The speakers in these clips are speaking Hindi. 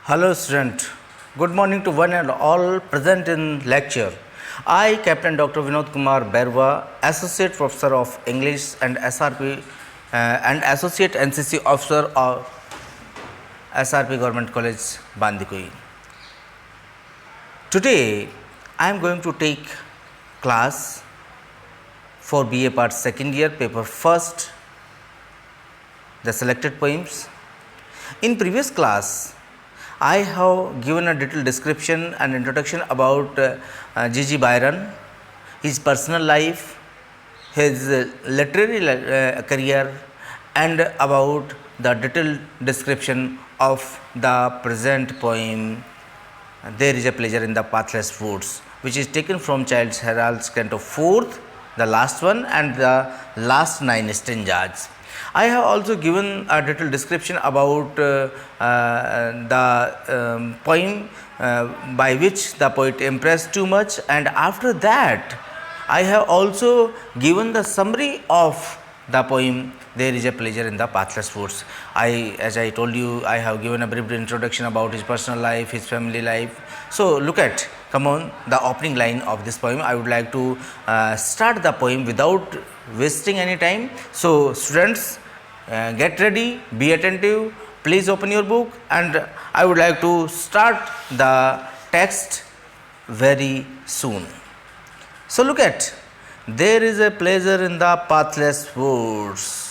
Hello student, good morning to one and all present in lecture. I, Captain Dr. Vinod Kumar Berwa, Associate Professor of English and SRP and Associate NCC Officer of SRP Government College, Bandikoi. Today, I am going to take class for BA Part 2nd year, paper 1st, the selected poems. In previous class, I have given a detailed description and introduction about G.G. Byron, his personal life, his literary career, and about the detailed description of the present poem There is a Pleasure in the Pathless Woods, which is taken from Childe Harold's Canto 4th, the last one, and the last 9 stanzas. I have also given a detailed description about the poem by which the poet impressed too much, and after that I have also given the summary of the poem There is a Pleasure in the Pathless Woods. As I told you, I have given a brief introduction about his personal life, his family life. So look at, come on, the opening line of this poem. I would like to start the poem without wasting any time. So students, get ready, be attentive, please open your book, and I would like to start the text very soon. So look at, there is a pleasure in the pathless woods,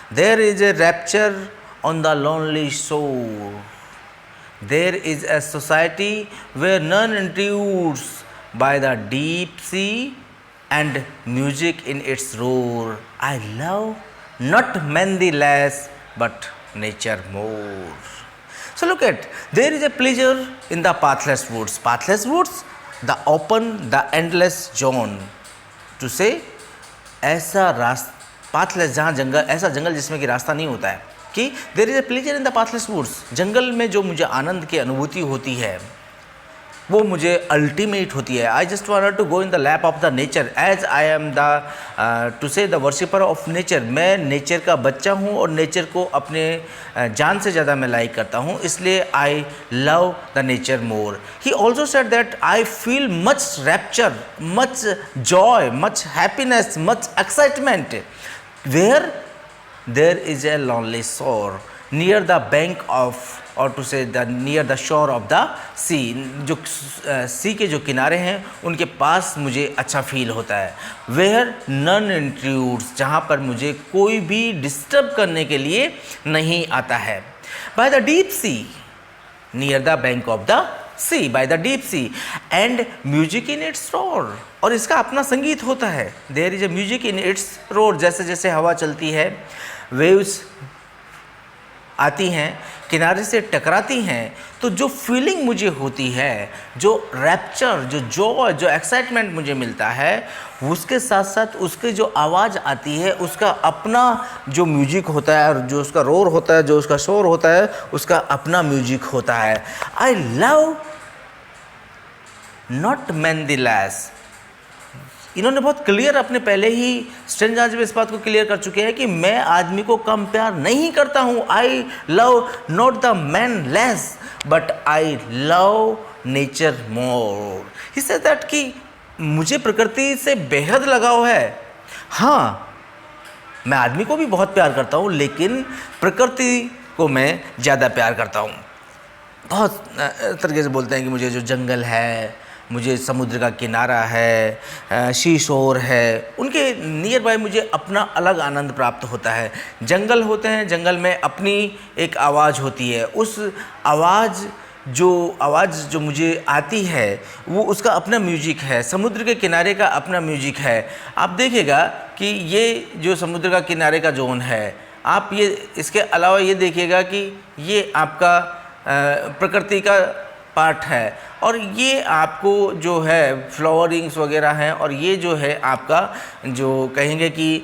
there is a rapture on the lonely shore, there is a society where none intrudes by the deep sea and music in its roar. I love not men the less, but nature more. So look at, there is a pleasure in the pathless woods. Pathless woods, the open, the endless zone. To say, ऐसा रास्ता, pathless जहाँ जंगल, ऐसा जंगल जिसमें कि रास्ता नहीं होता है, कि there is a pleasure in the pathless woods. जंगल में जो मुझे आनंद की अनुभूति होती है, वो मुझे अल्टीमेट होती है. I just wanted to go in the lap of the nature as I am the to say the worshipper of nature. मैं नेचर का बच्चा हूँ और नेचर को अपने जान से ज़्यादा मैं लाइक करता हूँ, इसलिए I love the nature more. He also said that I feel much rapture, much joy, much happiness, much excitement where there is a lonely shore near the bank of, और to say the near the shore of the sea. जो सी के जो किनारे हैं उनके पास मुझे अच्छा फील होता है. वेयर नन इंट्रूड्स, जहाँ पर मुझे कोई भी डिस्टर्ब करने के लिए नहीं आता है. By the deep sea, near the bank of the sea, by the deep sea, and music in its roar, और इसका अपना संगीत होता है. There is a music in its roar. जैसे जैसे हवा चलती है, वेव्स आती हैं, किनारे से टकराती हैं, तो जो फीलिंग मुझे होती है, जो रैप्चर, जो जॉय, जो एक्साइटमेंट मुझे मिलता है, उसके साथ साथ उसके जो आवाज़ आती है उसका अपना जो म्यूजिक होता है, और जो उसका रोर होता है, जो उसका शोर होता है, उसका अपना म्यूजिक होता है. I love not man the less. इन्होंने बहुत क्लियर अपने पहले ही स्टेंजाज में इस बात को क्लियर कर चुके हैं कि मैं आदमी को कम प्यार नहीं करता हूँ. I love not the man less, but I love nature more. He said that कि मुझे प्रकृति से बेहद लगाव है. हाँ, मैं आदमी को भी बहुत प्यार करता हूँ, लेकिन प्रकृति को मैं ज़्यादा प्यार करता हूँ. बहुत तरीके से बोलते हैं कि मुझे जो जंगल है, मुझे समुद्र का किनारा है, सी शोर है, उनके नियर बाय मुझे अपना अलग आनंद प्राप्त होता है. जंगल होते हैं, जंगल में अपनी एक आवाज़ होती है. उस आवाज़ जो मुझे आती है वो उसका अपना म्यूजिक है. समुद्र के किनारे का अपना म्यूजिक है. आप देखिएगा कि ये जो समुद्र का किनारे का जोन है, आप ये इसके अलावा ये देखिएगा कि ये आपका प्रकृति का पार्ट है, और ये आपको जो है फ्लावरिंग्स वगैरह हैं, और ये जो है आपका जो कहेंगे कि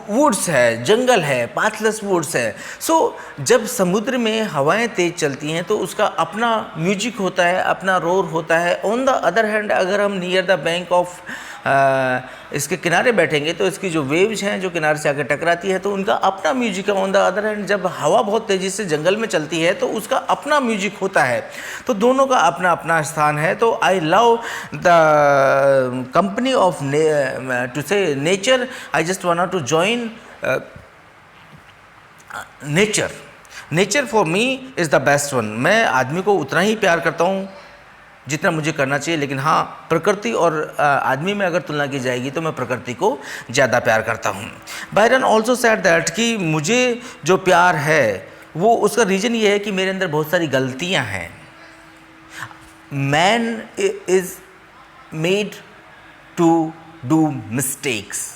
वुड्स है, जंगल है, पाथलेस वुड्स है. सो जब समुद्र में हवाएं तेज़ चलती हैं तो उसका अपना म्यूजिक होता है, अपना रोर होता है. ऑन द अदर हैंड, अगर हम नियर द बैंक ऑफ इसके किनारे बैठेंगे तो इसकी जो वेव्स हैं जो किनारे से आके टकराती है तो उनका अपना म्यूजिक है। ऑन द अदर हैंड जब हवा बहुत तेज़ी से जंगल में चलती है तो उसका अपना म्यूजिक होता है। तो दोनों का अपना अपना स्थान है। तो I love the company of to say nature. I just want to join nature. Nature for me is the best one. मैं आदमी को उतना ही प्यार करता हूँ जितना मुझे करना चाहिए, लेकिन हाँ, प्रकृति और आदमी में अगर तुलना की जाएगी तो मैं प्रकृति को ज़्यादा प्यार करता हूँ। बायरन ऑल्सो सेड दैट कि मुझे जो प्यार है वो उसका रीज़न ये है कि मेरे अंदर बहुत सारी गलतियाँ हैं। Man is made to do mistakes.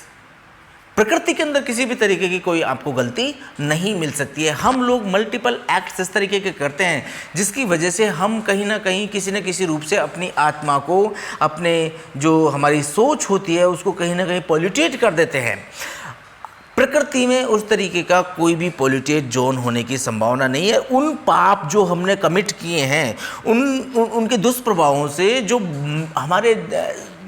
प्रकृति के अंदर किसी भी तरीके की कोई आपको गलती नहीं मिल सकती है। हम लोग मल्टीपल एक्ट्स इस तरीके के करते हैं जिसकी वजह से हम कहीं ना कहीं किसी न किसी रूप से अपनी आत्मा को, अपने जो हमारी सोच होती है उसको कहीं ना कहीं पॉल्यूटेट कर देते हैं। प्रकृति में उस तरीके का कोई भी पॉल्यूटेड जोन होने की संभावना नहीं है। उन पाप जो हमने कमिट किए हैं उनके दुष्प्रभावों से जो हमारे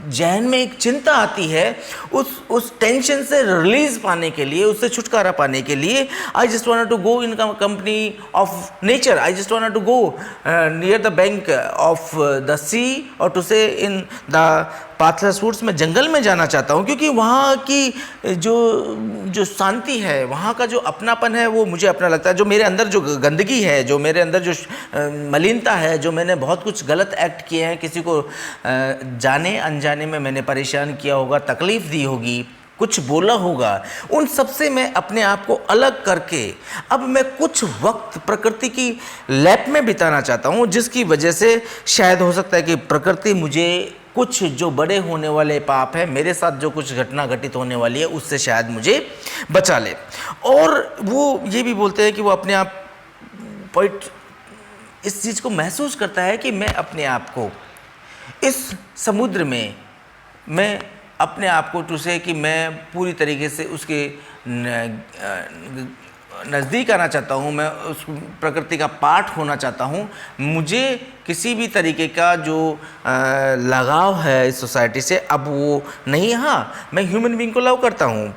जहन में एक चिंता आती है, उस टेंशन से रिलीज पाने के लिए, उससे छुटकारा पाने के लिए I just want to go in company of nature. I just want to go near the bank of the sea और to say in the pathless woods. में जंगल में जाना चाहता हूँ क्योंकि वहाँ की जो शांति है, वहाँ का जो अपनापन है वो मुझे अपना लगता है। जो मेरे अंदर जो गंदगी है, जो मेरे अंदर जो मलिनता है, जो मैंने बहुत कुछ गलत एक्ट किए हैं, किसी को जाने अनजाने में मैंने परेशान किया होगा, तकलीफ़ दी होगी, कुछ बोला होगा, उन सब से मैं अपने आप को अलग करके अब मैं कुछ वक्त प्रकृति की लैप में बिताना चाहता हूँ, जिसकी वजह से शायद हो सकता है कि प्रकृति मुझे कुछ जो बड़े होने वाले पाप है, मेरे साथ जो कुछ घटना घटित होने वाली है, उससे शायद मुझे बचा ले। और वो ये भी बोलते हैं कि वो अपने आप पॉइंट इस चीज़ को महसूस करता है कि मैं अपने आप को इस समुद्र में, मैं अपने आप को टू से कि मैं पूरी तरीके से उसके नज़दीक आना चाहता हूँ, मैं उस प्रकृति का पार्ट होना चाहता हूँ। मुझे किसी भी तरीके का जो लगाव है इस सोसाइटी से अब वो नहीं। हाँ, मैं ह्यूमन बीइंग को लव करता हूँ,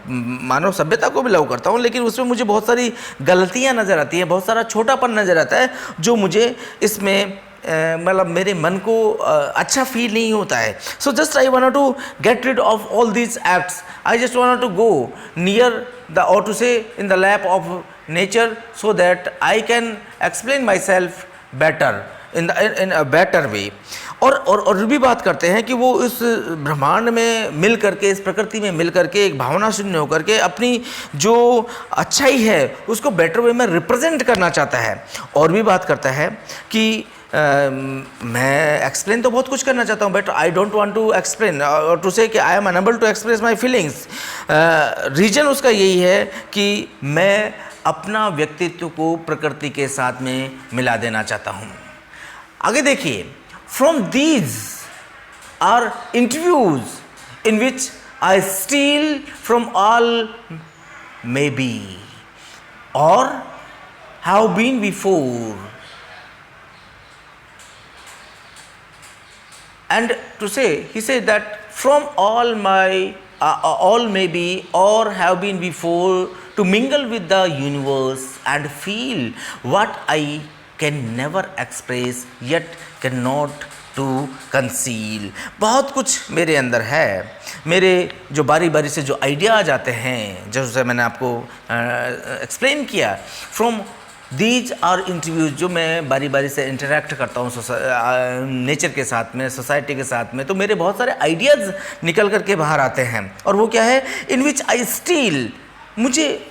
मानव सभ्यता को भी लव करता हूँ, लेकिन उसमें मुझे बहुत सारी गलतियाँ नज़र आती हैं, बहुत सारा छोटापन नज़र आता है जो मुझे इसमें मतलब मेरे मन को अच्छा फील नहीं होता है। So just I want to get rid of all these acts. I just want to go near the और to say in the lap of nature so that I can explain my self better in a better way. और भी बात करते हैं कि वो इस ब्रह्मांड में मिल करके, इस प्रकृति में मिल करके एक भावना शून्य होकर के अपनी जो अच्छाई है उसको बेटर वे में रिप्रेजेंट करना चाहता है। और भी बात करता है कि मैं एक्सप्लेन तो बहुत कुछ करना चाहता हूँ, but I don't want to explain और टू से कि I am unable to express my feelings. Reason उसका यही है कि मैं अपना व्यक्तित्व को प्रकृति के साथ में मिला देना चाहता हूँ। आगे देखिए, from these our interviews in which I steal from all may be or have been before. And to say, he said that from all my, all may be or have been before, to mingle with the universe and feel what I can never express yet cannot to conceal। बहुत कुछ मेरे अंदर है, मेरे जो बारी बारी से जो आइडिया आ जाते हैं, जैसे मैंने आपको एक्सप्लेन किया, फ्रॉम दीज आर इंटरव्यूज, जो मैं बारी बारी से इंटरेक्ट करता हूँ नेचर के साथ में, सोसाइटी के साथ में, तो मेरे बहुत सारे आइडियाज़ निकल करके बाहर आते हैं। और वो क्या है, इन विच आई स्टील, मुझे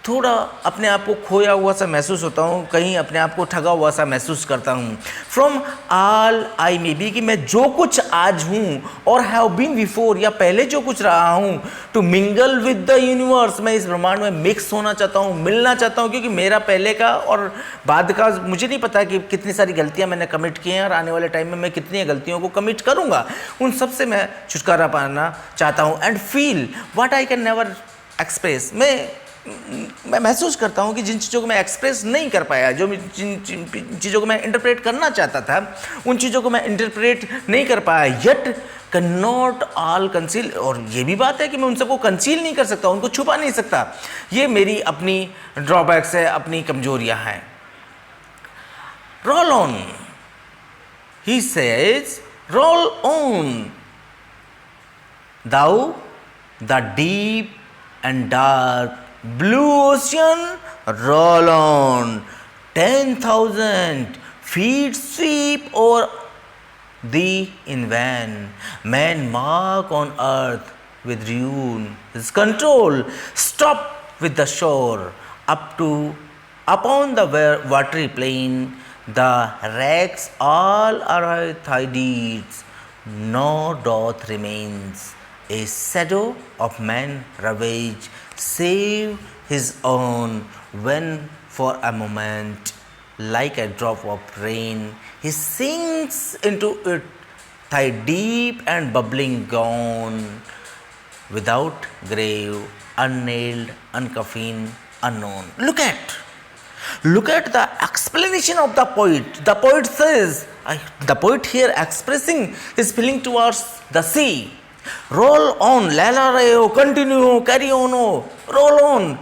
थोड़ा अपने आप को खोया हुआ सा महसूस होता हूँ, कहीं अपने आप को ठगा हुआ सा महसूस करता हूँ। From all I may be, कि मैं जो कुछ आज हूँ, और हैव बीन बिफोर, या पहले जो कुछ रहा हूँ, to mingle with the universe, मैं इस ब्रह्मांड में मिक्स होना चाहता हूँ, मिलना चाहता हूँ, क्योंकि मेरा पहले का और बाद का मुझे नहीं पता कि कितनी सारी गलतियाँ मैंने कमिट की हैं और आने वाले टाइम में मैं कितनी गलतियों को कमिट करूँगा। उन सब से मैं छुटकारा पाना चाहता हूँ। And feel what I can never express, मैं महसूस करता हूँ कि जिन चीज़ों को मैं एक्सप्रेस नहीं कर पाया, जो जिन चीज़ों को मैं इंटरप्रेट करना चाहता था, उन चीज़ों को मैं इंटरप्रेट नहीं कर पाया, yet can not all conceal, और ये भी बात है कि मैं उन सबको कंसील नहीं कर सकता, उनको छुपा नहीं सकता। ये मेरी अपनी ड्रॉबैक्स है, अपनी कमजोरियां हैं। Roll on, he says, roll on thou the deep and dark blue ocean, roll on 10,000 feet sweep over thee in vain. Man mark on earth with ruin his control, stop with the shore upon the watery plain, the wrecks all are thy deeds, nor doth remains a shadow of man ravage, save his own, when for a moment, like a drop of rain, he sinks into it, thy deep and bubbling gone, without grave, unnailed, uncoffined, unknown. Look at the explanation of the poet. The poet says, the poet here expressing his feeling towards the sea. Roll on, lala rahe ho, continue, carry on, roll on.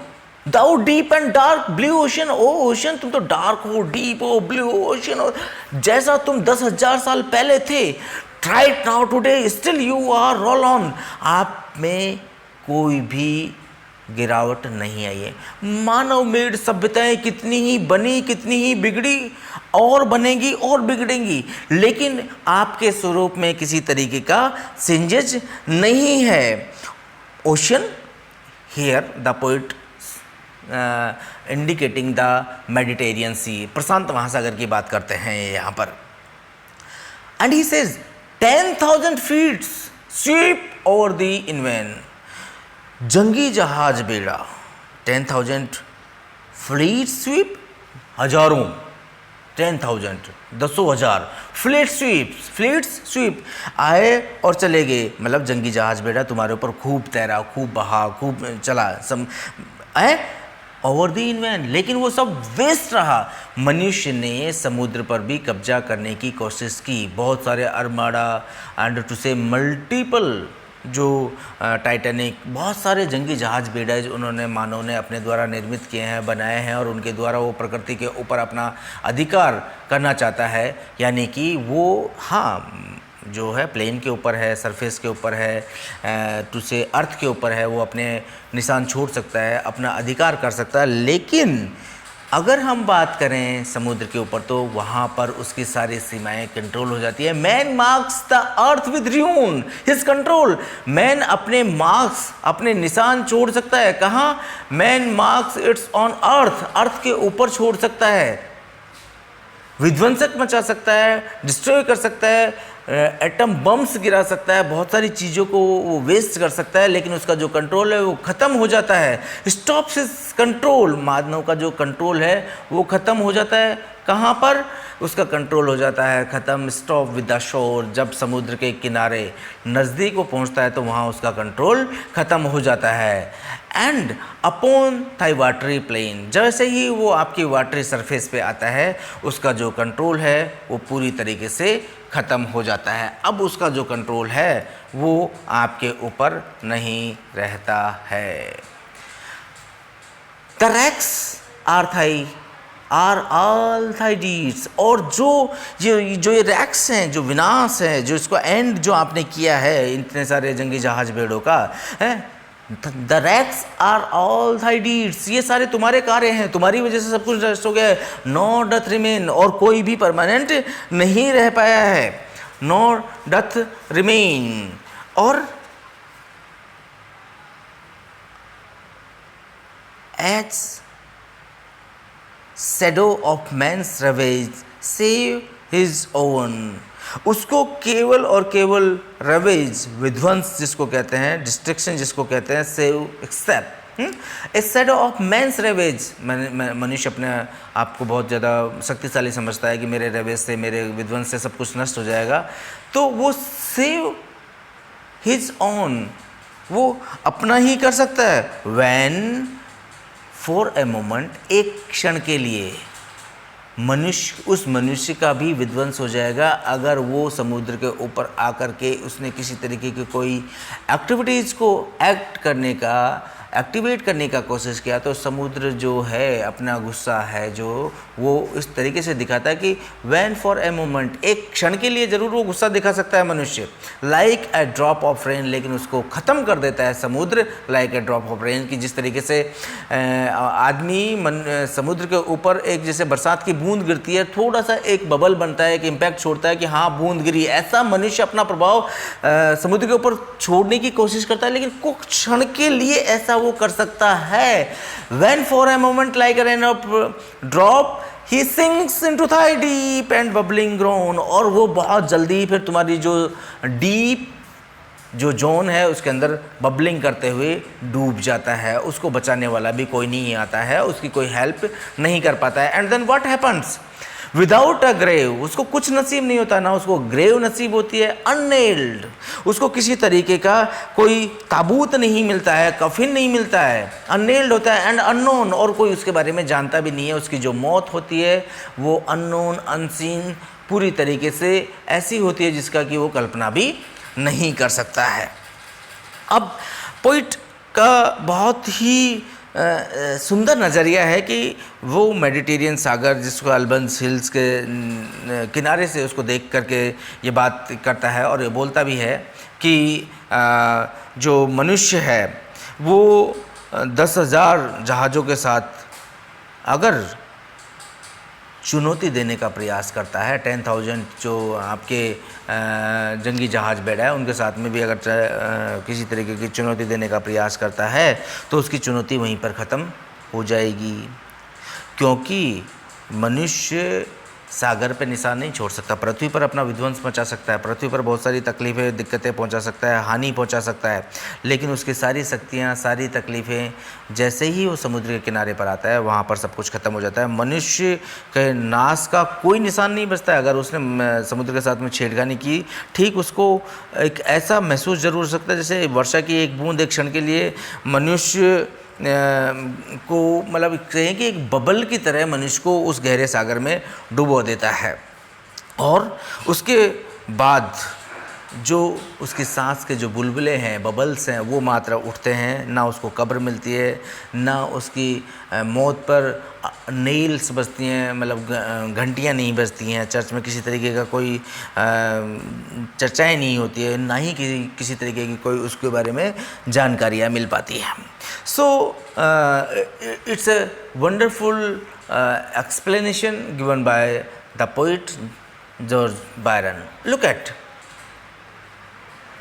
Thou deep and dark blue ocean, O ocean तुम तो डार्क हो, डीप हो, ब्लू ओशन हो, जैसा तुम 10,000 साल पहले थे, right now today still you are, roll on. आप में कोई भी गिरावट नहीं आई है। मानव मेड सभ्यताएं कितनी ही बनी, कितनी ही बिगड़ी, और बनेगी और बिगड़ेंगी, लेकिन आपके स्वरूप में किसी तरीके का चेंजेज नहीं है। Ocean here the poet indicating the Mediterranean sea, प्रशांत महासागर की बात करते हैं यहाँ पर। And he says 10,000 feet sweep over the in vain, जंगी जहाज बेड़ा 10,000 फ्लीट स्वीप, हजारों, 10,000 10,000 फ्लीट स्वीप आए और चले गए, मतलब जंगी जहाज बेड़ा तुम्हारे ऊपर खूब तैरा, खूब बहा, खूब चला ओवर द इनवेन, लेकिन वो सब वेस्ट रहा। मनुष्य ने समुद्र पर भी कब्जा करने की कोशिश की, बहुत सारे आर्माडा एंड टू से मल्टीपल जो टाइटैनिक, बहुत सारे जंगी जहाज बेड़े उन्होंने मानव ने अपने द्वारा निर्मित किए हैं, बनाए हैं, और उनके द्वारा वो प्रकृति के ऊपर अपना अधिकार करना चाहता है। यानी कि वो हाँ जो है प्लेन के ऊपर है, सरफेस के ऊपर है, टू से अर्थ के ऊपर है, वो अपने निशान छोड़ सकता है, अपना अधिकार कर सकता है। लेकिन अगर हम बात करें समुद्र के ऊपर तो वहाँ पर उसकी सारी सीमाएं कंट्रोल हो जाती है। Man marks the earth with ruin his control, man अपने मार्क्स, अपने निशान छोड़ सकता है। कहाँ? Man marks its on earth, earth के ऊपर छोड़ सकता है, विध्वंसक मचा सकता है, डिस्ट्रॉय कर सकता है, एटम बम्स गिरा सकता है, बहुत सारी चीज़ों को वो वेस्ट कर सकता है, लेकिन उसका जो कंट्रोल है वो ख़त्म हो जाता है। स्टॉप्स हिज कंट्रोल, मानव का जो कंट्रोल है वो ख़त्म हो जाता है। कहाँ पर उसका कंट्रोल हो जाता है ख़त्म? स्टॉप विद द शोर, जब समुद्र के किनारे नज़दीक वो पहुँचता है तो वहाँ उसका कंट्रोल ख़त्म हो जाता है। And upon thy watery plain, जैसे ही वो आपकी वाटरी सरफेस पे आता है उसका जो कंट्रोल है वो पूरी तरीके से ख़त्म हो जाता है। अब उसका जो कंट्रोल है वो आपके ऊपर नहीं रहता है। The wrecks are all thy deeds, और जो ये रैक्स हैं, जो विनाश है, जो इसको एंड जो आपने किया है इतने सारे जंगी जहाज बेड़ों का है, the wrecks are all thy deeds, ये सारे तुम्हारे कार्य हैं, तुम्हारी वजह से सब कुछ नष्ट हो गया है। नॉर डथ रिमेन, और कोई भी परमानेंट नहीं रह पाया है। नॉर डथ रिमेन, और as shadow of man's ravage save his own, उसको केवल और केवल रवेज, विध्वंस जिसको कहते हैं, डिस्ट्रक्शन जिसको कहते हैं, save except a shadow of man's ravage. मनुष्य अपने आप को बहुत ज़्यादा शक्तिशाली समझता है कि मेरे रेवेज से, मेरे विध्वंस से सब कुछ नष्ट हो जाएगा, तो वो सेव हिज ऑन, वो अपना ही कर सकता है। वैन फॉर ए मोमेंट, एक क्षण के लिए, उस मनुष्य का भी विध्वंस हो जाएगा अगर वो समुद्र के ऊपर आकर के उसने किसी तरीके की कोई एक्टिविटीज़ को एक्टिवेट करने का कोशिश किया, तो समुद्र जो है अपना गुस्सा है जो वो इस तरीके से दिखाता है कि वैन फॉर ए मोमेंट, एक क्षण के लिए ज़रूर वो गुस्सा दिखा सकता है मनुष्य, like a drop of rain, लेकिन उसको ख़त्म कर देता है समुद्र like a drop of rain, कि जिस तरीके से समुद्र के ऊपर एक जैसे बरसात की बूंद गिरती है, थोड़ा सा एक बबल बनता है, एक इम्पैक्ट छोड़ता है कि हाँ बूंद गिरी, ऐसा मनुष्य अपना प्रभाव समुद्र के ऊपर छोड़ने की कोशिश करता है, लेकिन कुछ क्षण के लिए ऐसा वो कर सकता है। When for a moment like a rain drop he sinks into thy deep and bubbling groan, और वो बहुत जल्दी फिर तुम्हारी जो डीप जो जोन है उसके अंदर बबलिंग करते हुए डूब जाता है, उसको बचाने वाला भी कोई नहीं आता है, उसकी कोई हेल्प नहीं कर पाता है। And then what happens without a grave, उसको कुछ नसीब नहीं होता, ना उसको ग्रेव नसीब होती है, अननेल्ड, उसको किसी तरीके का कोई ताबूत नहीं मिलता है, कफिन नहीं मिलता है, अननेल्ड होता है, एंड अननोन, और कोई उसके बारे में जानता भी नहीं है। उसकी जो मौत होती है वो अननोन, अनसीन, पूरी तरीके से ऐसी होती है जिसका कि वो कल्पना भी नहीं कर सकता है। अब पोइट का बहुत ही सुंदर नज़रिया है कि वो मेडिटेरियन सागर जिसको अल्बंस हिल्स के किनारे से उसको देख करके ये बात करता है, और ये बोलता भी है कि जो मनुष्य है वो 10,000 जहाज़ों के साथ अगर चुनौती देने का प्रयास करता है, 10,000 जो आपके जंगी जहाज़ बैठा है उनके साथ में भी अगर किसी तरीके की चुनौती देने का प्रयास करता है तो उसकी चुनौती वहीं पर ख़त्म हो जाएगी, क्योंकि मनुष्य सागर पे निशान नहीं छोड़ सकता, पृथ्वी पर अपना विध्वंस मचा सकता है, पृथ्वी पर बहुत सारी तकलीफ़ें, दिक्कतें पहुंचा सकता है, हानि पहुंचा सकता है, लेकिन उसकी सारी शक्तियां, सारी तकलीफ़ें जैसे ही वो समुद्र के किनारे पर आता है वहाँ पर सब कुछ ख़त्म हो जाता है। मनुष्य के नाश का कोई निशान नहीं बचता है अगर उसने समुद्र के साथ में छेड़खानी की। ठीक उसको एक ऐसा महसूस ज़रूर हो सकता है जैसे वर्षा की एक बूंद एक क्षण के लिए मनुष्य को, मतलब कहें कि एक बबल की तरह मनुष्य को उस गहरे सागर में डुबो देता है, और उसके बाद जो उसकी सांस के जो बुलबुले हैं, बबल्स हैं, वो मात्रा उठते हैं, ना उसको कब्र मिलती है, ना उसकी मौत पर नेल्स बजती हैं, मतलब घंटियां नहीं बजती हैं, चर्च में किसी तरीके का कोई चर्चाएं नहीं होती है, ना ही किसी तरीके की कोई उसके बारे में जानकारियां मिल पाती है। So it's a wonderful explanation given by the poet George Byron. Look at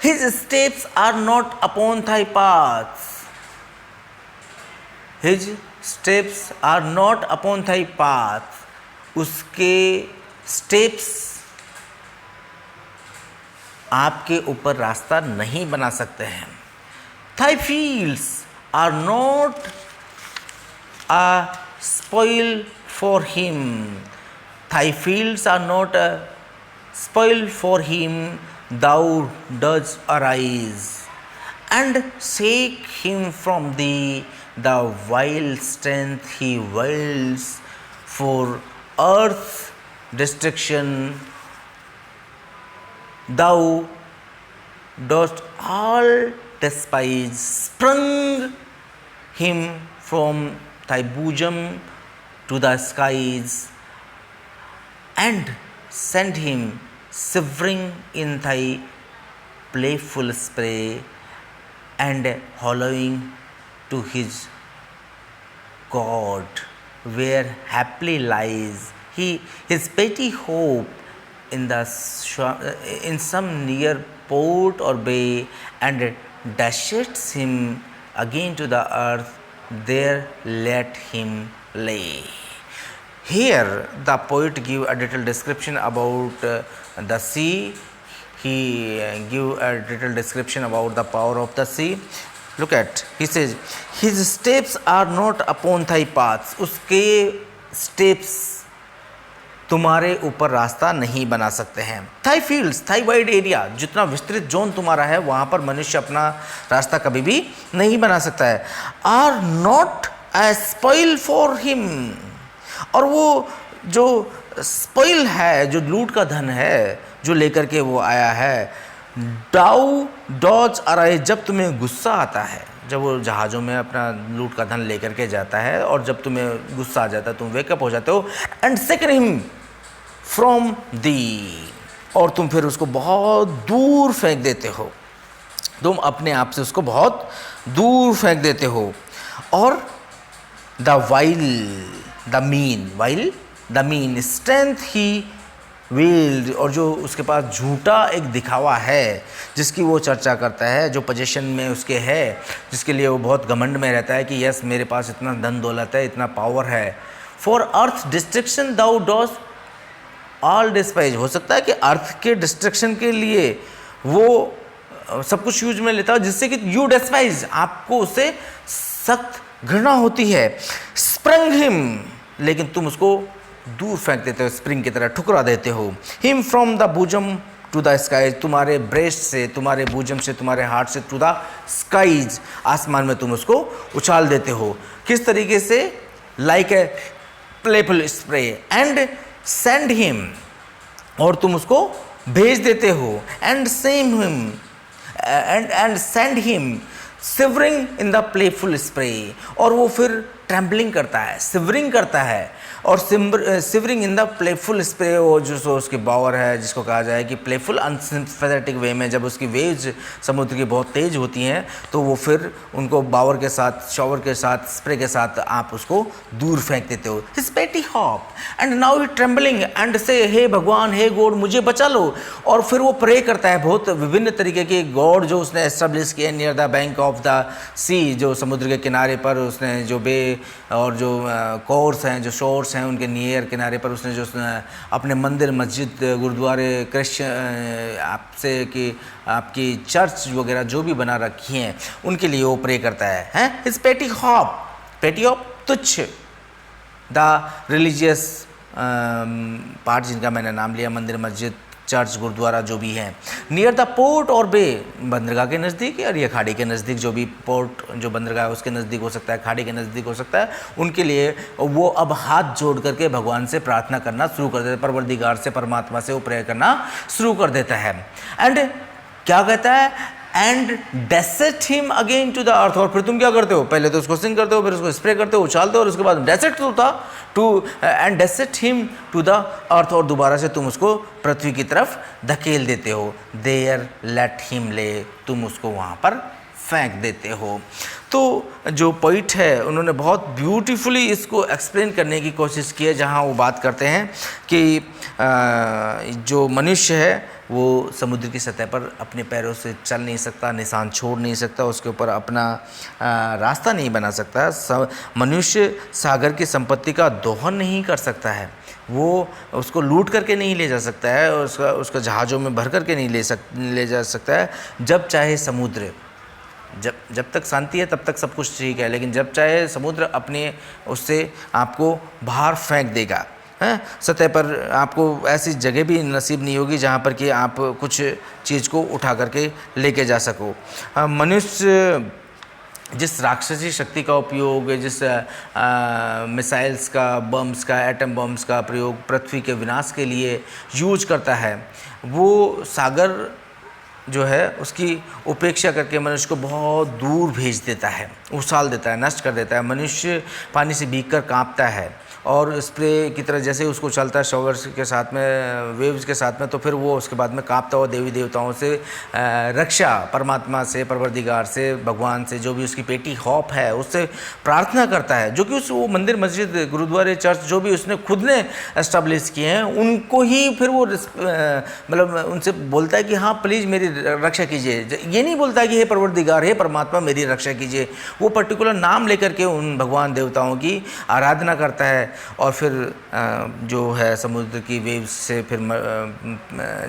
His steps are not upon thy paths. His steps are not upon thy path. उसके steps आपके ऊपर रास्ता नहीं बना सकते हैं। Thy fields are not a spoil for him. Thy fields are not a spoil for him. Thou dost arise and shake him from thee, the wild strength he wields for earth's destruction. Thou dost all despise, sprung him from thy bosom to the skies, and sent him shivering in thy playful spray, and hollowing to his God, where happily lies he his petty hope in some near port or bay, and dashes him again to the earth, there let him lay. Here the poet give a detailed description about the sea. He give a detailed description about the power of the sea. Look at, he says, his steps are not upon thy paths. उसके steps तुम्हारे ऊपर रास्ता नहीं बना सकते हैं। Thy fields, thy wide area, जितना विस्तृत जोन तुम्हारा है वहाँ पर मनुष्य अपना रास्ता कभी भी नहीं बना सकता है। Are not a spoil for him, और वो जो स्पॉइल है, जो लूट का धन है जो लेकर के वो आया है, डाउ डॉज अराइज, जब तुम्हें गुस्सा आता है, जब वो जहाज़ों में अपना लूट का धन लेकर के जाता है और जब तुम्हें गुस्सा आ जाता है, तुम वेकअप हो जाते हो, एंड सेकर हिम फ्रॉम दी, और तुम फिर उसको बहुत दूर फेंक देते हो, तुम अपने आप से उसको बहुत दूर फेंक देते हो। और the while the mean strength he wield, और जो उसके पास झूठा एक दिखावा है जिसकी वो चर्चा करता है, जो पोजीशन में उसके है, जिसके लिए वो बहुत घमंड में रहता है कि यस मेरे पास इतना धन दौलत है, इतना पावर है। For earth destruction thou dost all despise, हो सकता है कि अर्थ के डिस्ट्रक्शन के लिए वो सब कुछ यूज में लेता है, जिससे कि यू डिस्पाइज, आपको उससे सख्त घृणा होती है। स्प्रंग हिम, लेकिन तुम उसको दूर फेंक देते हो, स्प्रिंग की तरह ठुकरा देते हो। Him from the bosom to the skies, तुम्हारे ब्रेस्ट से, तुम्हारे बूजम से, तुम्हारे हार्ट से, टू द स्काईज, आसमान में तुम उसको उछाल देते हो। किस तरीके से? Like a playful spray, and send him, और तुम उसको भेज देते हो, and same him and send him shivering in the playful spray, और वो फिर ट्रैम्पलिंग करता है, सिवरिंग करता है, और shivering in the playful spray, वो जो सो उसकी बावर है, जिसको कहा जाए कि प्लेफुल अनसिम्पैथेटिक वे में, जब उसकी वेव्स समुद्र की बहुत तेज होती हैं तो वो फिर उनको बावर के साथ, शॉवर के साथ, स्प्रे के साथ आप उसको दूर फेंक देते हो। हिज पेटी hop and now he trembling and से, हे भगवान, हे गॉड, मुझे बचा लो। और फिर वो प्रे करता है, बहुत विभिन्न तरीके के गॉड जो उसने एस्टेब्लिश किए near the bank of the sea, जो समुद्र के किनारे पर उसने जो बे और जो कोर्स हैं, जो शोर्स हैं, उनके नियर किनारे पर उसने जो अपने मंदिर, मस्जिद, गुरुद्वारे, क्रिश्चियन आपसे कि आपकी चर्च वगैरह जो भी बना रखी हैं, उनके लिए वो प्रे करता है। हिज पेटी हॉप तुच्छ, द रिलीजियस पार्ट जिनका मैंने नाम लिया, मंदिर, मस्जिद, चर्च, गुरुद्वारा जो भी हैं, नियर द पोर्ट और बे, बंदरगाह के नज़दीक और या खाड़ी के नज़दीक, जो भी पोर्ट, जो बंदरगाह है उसके नज़दीक हो सकता है, खाड़ी के नज़दीक हो सकता है, उनके लिए वो अब हाथ जोड़ करके भगवान से प्रार्थना करना शुरू कर देता है, परवरदिगार से, परमात्मा से वो प्रेयर करना शुरू कर देता है। एंड क्या कहता है? And dashest him again to the earth, और फिर तुम क्या करते हो? पहले तो उसको सिंग करते हो, फिर उसको स्प्रे करते हो, उछालते हो, और उसके बाद डेसेट होता to and dashest him to the earth, और दोबारा से तुम उसको पृथ्वी की तरफ धकेल देते हो। देयर लेट हिम ले, तुम उसको वहाँ पर फेंक देते हो। तो जो पोइट है उन्होंने बहुत ब्यूटीफुली इसको एक्सप्लेन करने की कोशिश की है, जहाँ वो बात करते हैं कि जो मनुष्य है वो समुद्र की सतह पर अपने पैरों से चल नहीं सकता, निशान छोड़ नहीं सकता, उसके ऊपर अपना रास्ता नहीं बना सकता। मनुष्य सागर की संपत्ति का दोहन नहीं कर सकता है, वो उसको लूट करके नहीं ले जा सकता है, और उसका जहाज़ों में भर करके नहीं ले जा सकता है। जब चाहे समुद्र, जब तक शांति है तब तक सब कुछ ठीक है, लेकिन जब चाहे समुद्र अपने उससे आपको बाहर फेंक देगा। हैं, सतह पर आपको ऐसी जगह भी नसीब नहीं होगी जहाँ पर कि आप कुछ चीज़ को उठा करके लेके जा सको। मनुष्य जिस राक्षसी शक्ति का उपयोग, जिस मिसाइल्स का, बम्स का, एटम बम्स का प्रयोग पृथ्वी के विनाश के लिए यूज करता है, वो सागर जो है उसकी उपेक्षा करके मनुष्य को बहुत दूर भेज देता है, उछाल देता है, नष्ट कर देता है। मनुष्य पानी से भीगकर कांपता है, और स्प्रे की तरह जैसे उसको चलता है शॉवर्स के साथ में, वेव्स के साथ में, तो फिर वो उसके बाद में कांपता हुआ देवी देवताओं से रक्षा, परमात्मा से, परवरदिगार से, भगवान से, जो भी उसकी पेटी हॉप है उससे प्रार्थना करता है, जो कि उस वो मंदिर, मस्जिद, गुरुद्वारे, चर्च जो भी उसने खुद ने एस्टेब्लिश किए हैं, उनको ही फिर वो मतलब उनसे बोलता है कि हाँ प्लीज़ मेरी रक्षा कीजिए। ये नहीं बोलता कि हे परवरदिगार, हे परमात्मा मेरी रक्षा कीजिए, वो पर्टिकुलर नाम लेकर के उन भगवान देवताओं की आराधना करता है। और फिर जो है समुद्र की वेव्स से फिर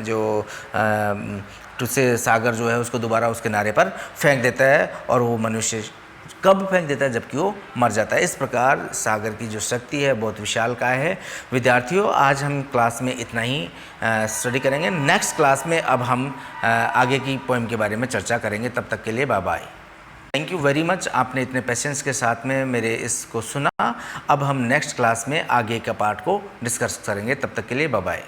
जो से सागर जो है उसको दोबारा उस किनारे पर फेंक देता है, और वो मनुष्य कब फेंक देता है? जबकि वो मर जाता है। इस प्रकार सागर की जो शक्ति है बहुत विशालकाय है। विद्यार्थियों, आज हम क्लास में इतना ही स्टडी करेंगे। नेक्स्ट क्लास में अब हम आगे की पोएम के बारे में चर्चा करेंगे। तब तक के लिए bye bye. Thank you very much, आपने इतने पेशेंस के साथ में मेरे इसको सुना। अब हम नेक्स्ट क्लास में आगे का पार्ट को डिस्कस करेंगे, तब तक के लिए बाय बाय।